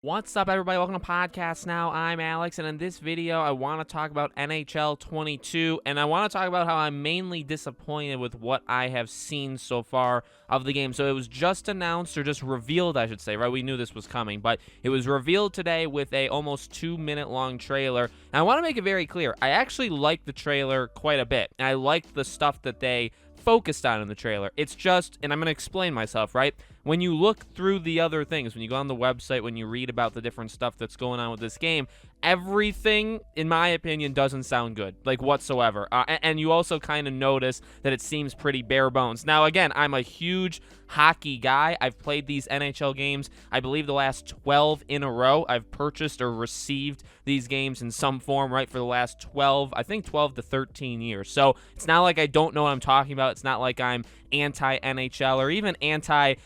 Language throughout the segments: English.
What's up, everybody? Welcome to Podcast Now. I'm Alex, and in this video, I want to talk about NHL 22, and I want to talk about how I'm mainly disappointed with what I have seen so far of the game. So it was just announced, or just revealed, I should say, right? We knew this was coming, but it was revealed today with a almost 2-minute long trailer. And I want to make it very clear, I actually liked the trailer quite a bit, and I liked the stuff that they focused on in the trailer. It's just, and I'm going to explain myself, right? When you look through the other things, when you go on the website, when you read about the different stuff that's going on with this game, everything, in my opinion, doesn't sound good, like whatsoever. And you also kind of notice that it seems pretty bare bones. Now, again, I'm a huge hockey guy. I've played these NHL games, I believe the last 12 in a row. I've purchased or received these games in some form, right, for the last 12 to 13 years. So it's not like I don't know what I'm talking about. It's not like I'm anti-NHL or even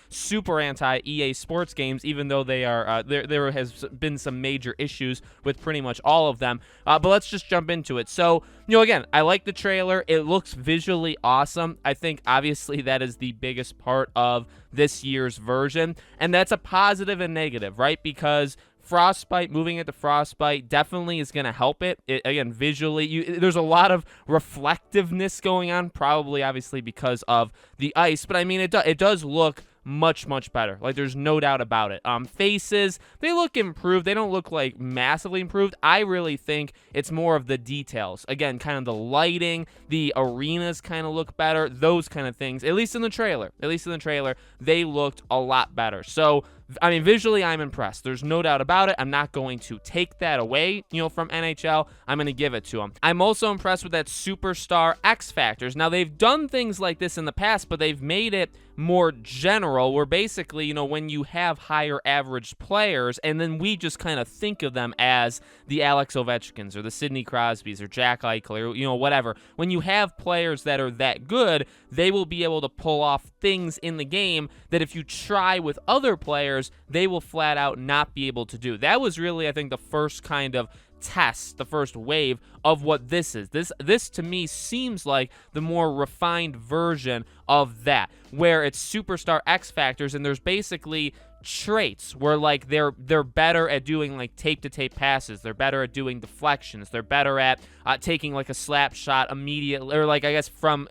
super anti-EA Sports games, even though they are there has been some major issues with pretty much all of them. But let's just jump into it. So, again, I like the trailer. It looks visually awesome. I think, obviously, that is the biggest part of this year's version, and that's a positive and negative, right? Because Frostbite, moving into Frostbite definitely is going to help it. Again, visually, there's a lot of reflectiveness going on, probably obviously because of the ice, but I mean, it does look much better. Like, there's no doubt about it. Faces, they look improved. They don't look like massively improved. I really think it's more of the details. Again, kind of the lighting, the arenas kind of look better, those kind of things. At least in the trailer, they looked a lot better. So, I mean, visually, I'm impressed. There's no doubt about it. I'm not going to take that away, from NHL. I'm going to give it to them. I'm also impressed with that Superstar X Factors. Now, they've done things like this in the past, but they've made it more general, where basically, when you have higher average players, and then we just kind of think of them as the Alex Ovechkins or the Sidney Crosbys or Jack Eichel or, whatever. When you have players that are that good, they will be able to pull off things in the game that if you try with other players, they will flat out not be able to do. That was really, I think, the first kind of test, the first wave of what this is. This to me seems like the more refined version of that, where it's Superstar X Factors, and there's basically traits where, like, they're better at doing, like, tape-to-tape passes. They're better at doing deflections. They're better at taking, like, a slap shot immediately, or, like, I guess from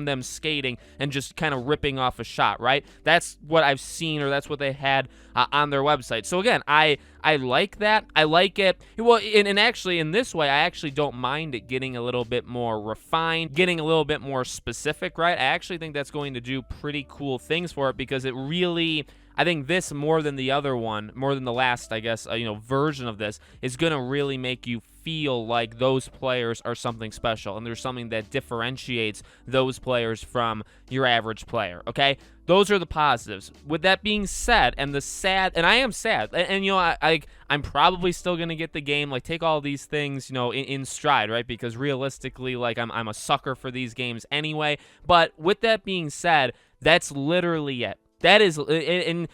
them skating and just kind of ripping off a shot, right? That's what I've seen, or that's what they had on their website. So again, I like that. I like it. Well, and actually, in this way, I actually don't mind it getting a little bit more refined, getting a little bit more specific, right? I actually think that's going to do pretty cool things for it, because it really, I think this, more than the other one, more than the last, I guess, version of this, is going to really make you feel like those players are something special, and there's something that differentiates those players from your average player, okay? Those are the positives. With that being said, and the sad, and I am sad, and I'm probably still going to get the game, like, take all these things, in stride, right? Because realistically, like, I'm a sucker for these games anyway, but with that being said, that's literally it. That is, and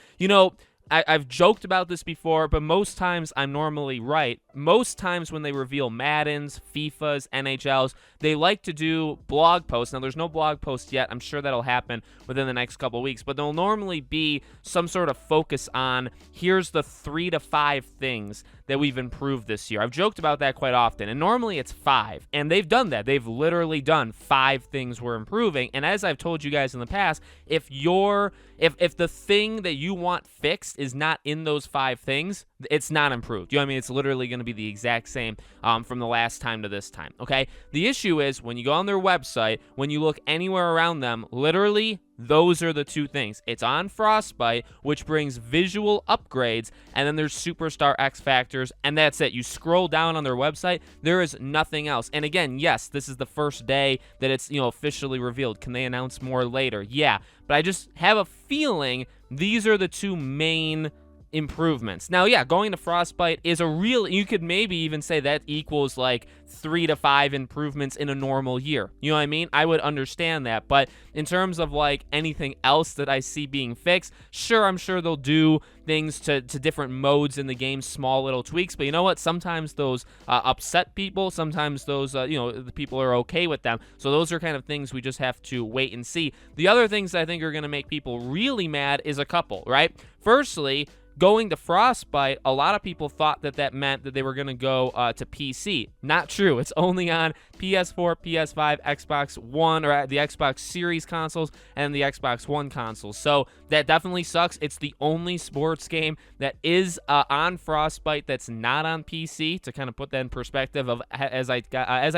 I've joked about this before, but most times I'm normally right. Most times when they reveal Maddens, FIFAs, NHLs, they like to do blog posts. Now, there's no blog post yet. I'm sure that'll happen within the next couple weeks, but there'll normally be some sort of focus on, here's the 3 to 5 things that we've improved this year. I've joked about that quite often, and normally it's 5, and they've done that. They've literally done 5 things we're improving, and as I've told you guys in the past, if the thing that you want fixed is not in those 5 things, it's not improved. You know what I mean? It's literally going to be the exact same from the last time to this time, okay? The issue is, when you go on their website, when you look anywhere around them, literally, those are the 2 things. It's on Frostbite, which brings visual upgrades, and then there's Superstar X Factors, and that's it. You scroll down on their website, there is nothing else. And again, yes, this is the first day that it's, officially revealed. Can they announce more later? Yeah, but I just have a feeling these are the 2 main improvements. Now, yeah, going to Frostbite is you could maybe even say that equals like 3 to 5 improvements in a normal year. You know what I mean? I would understand that, but in terms of like anything else that I see being fixed, sure, I'm sure they'll do things to different modes in the game, small little tweaks, but you know what? Sometimes those upset people, sometimes those, the people are okay with them, so those are kind of things we just have to wait and see. The other things I think are going to make people really mad is a couple, right? Firstly, going to Frostbite, a lot of people thought that that meant that they were going to go to PC. Not true. It's only on PS4, PS5, Xbox One, or the Xbox Series consoles, and the Xbox One consoles. So that definitely sucks. It's the only sports game that is on Frostbite that's not on PC, to kind of put that in perspective of as I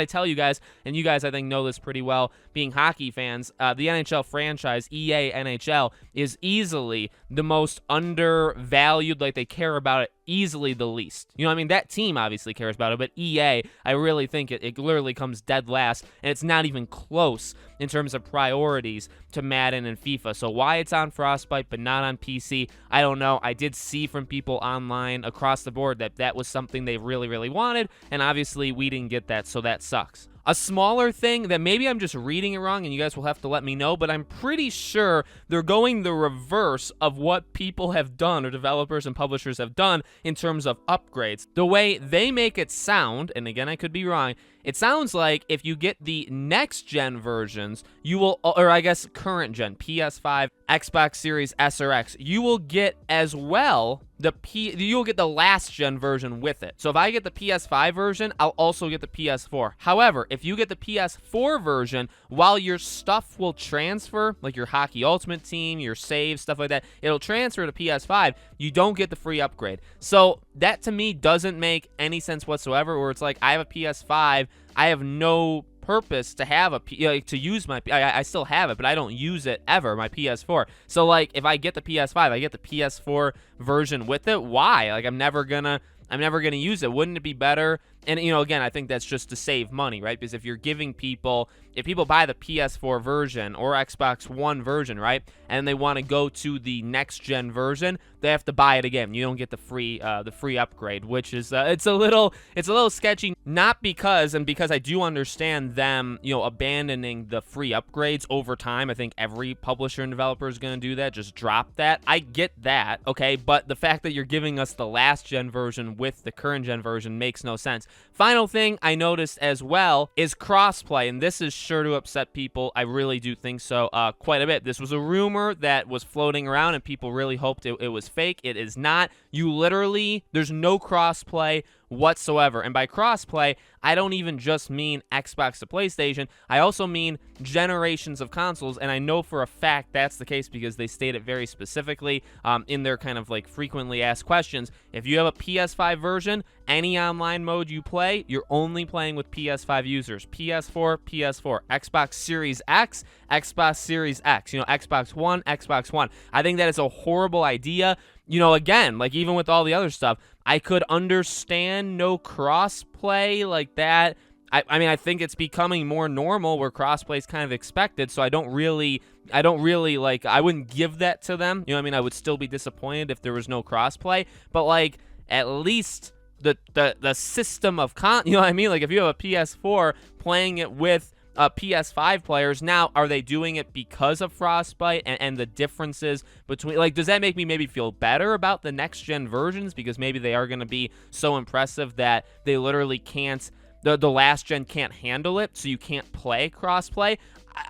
tell you guys, and you guys I think know this pretty well, being hockey fans, the NHL franchise, EA NHL, is easily the most undervalued. Like, they care about it easily the least. You know what I mean? That team obviously cares about it, but EA, I really think it literally comes dead last, and it's not even close in terms of priorities to Madden and FIFA. So why it's on Frostbite but not on PC, I don't know. I did see from people online across the board that that was something they really, really wanted, and obviously we didn't get that, so that sucks. A smaller thing that maybe I'm just reading it wrong, and you guys will have to let me know, but I'm pretty sure they're going the reverse of what people have done, or developers and publishers have done, in terms of upgrades. The way they make it sound, and again, I could be wrong, it sounds like if you get the next-gen versions, you will, or I guess current-gen, PS5, Xbox Series S or X, you will get as well you'll get the last-gen version with it. So if I get the PS5 version, I'll also get the PS4. However, if you get the PS4 version, while your stuff will transfer, like your Hockey Ultimate Team, your saves, stuff like that, it'll transfer to PS5, you don't get the free upgrade. So that, to me, doesn't make any sense whatsoever, where it's like, I have a PS5, I have no purpose to have to use my I still have it, but I don't use it ever, my PS4. So like, if I get the PS5, I get the PS4 version with it. Why? Like, I'm never gonna use it. Wouldn't it be better? And, you know, again, I think that's just to save money, right? Because if you're giving people, if people buy the PS4 version or Xbox One version, right, and they want to go to the next-gen version, they have to buy it again. You don't get the free upgrade, which is it's a little sketchy. Not because I do understand them, you know, abandoning the free upgrades over time. I think every publisher and developer is going to do that. Just drop that. I get that, okay, but the fact that you're giving us the last-gen version with the current-gen version makes no sense. Final thing I noticed as well is crossplay, and this is sure to upset people. I really do think so, quite a bit. This was a rumor that was floating around, and people really hoped it was fake. It is not. There's no crossplay whatsoever. And by crossplay, I don't even just mean Xbox to PlayStation. I also mean generations of consoles, and I know for a fact that's the case because they state it very specifically in their kind of like frequently asked questions. If you have a PS5 version, any online mode you play, you're only playing with PS5 users. PS4, Xbox Series X, Xbox Series X, you know, Xbox One. I think that is a horrible idea. You know, again, like, even with all the other stuff, I could understand no cross-play like that. I mean, I think it's becoming more normal where cross-play is kind of expected, so I don't really, like, I wouldn't give that to them. You know what I mean? I would still be disappointed if there was no cross-play, but, like, at least the system of you know what I mean? Like, if you have a PS4 playing it with PS5 players, now are they doing it because of Frostbite and the differences between, like, does that make me maybe feel better about the next gen versions because maybe they are going to be so impressive that they literally can't, the last gen can't handle it, so you can't play crossplay?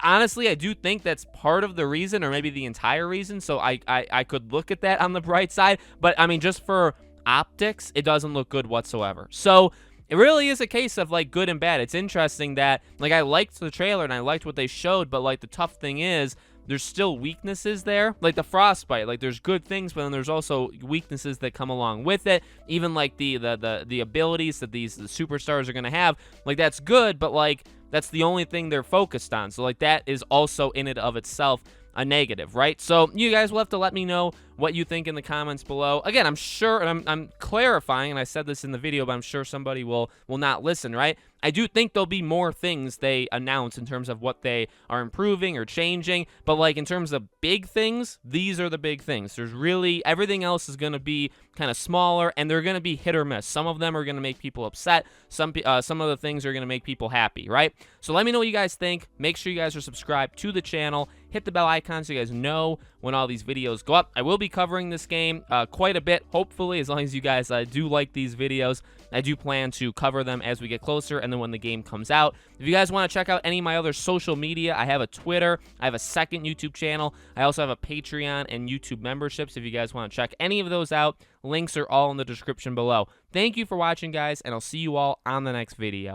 Honestly, I do think that's part of the reason, or maybe the entire reason, so I could look at that on the bright side, but I mean, just for optics, it doesn't look good whatsoever. So it really is a case of, like, good and bad. It's interesting that, like, I liked the trailer and I liked what they showed, but, like, the tough thing is there's still weaknesses there. Like the Frostbite, like, there's good things, but then there's also weaknesses that come along with it. Even, like, the abilities that the superstars are going to have, like, that's good, but, like, that's the only thing they're focused on. So, like, that is also in and of itself a negative, right? So you guys will have to let me know what you think in the comments below. Again, I'm sure, and I'm clarifying, and I said this in the video, but I'm sure somebody will not listen, right? I do think there'll be more things they announce in terms of what they are improving or changing, but, like, in terms of big things, these are the big things. There's really, everything else is going to be kind of smaller, and they're going to be hit or miss. Some of them are going to make people upset. Some of the things are going to make people happy, right? So let me know what you guys think. Make sure you guys are subscribed to the channel. hit the bell icon so you guys know when all these videos go up. I will be covering this game quite a bit, hopefully, as long as you guys do like these videos. I do plan to cover them as we get closer and then when the game comes out. If you guys want to check out any of my other social media, I have a Twitter, I have a second YouTube channel, I also have a Patreon and YouTube memberships. If you guys want to check any of those out, links are all in the description below. Thank you for watching, guys, and I'll see you all on the next video.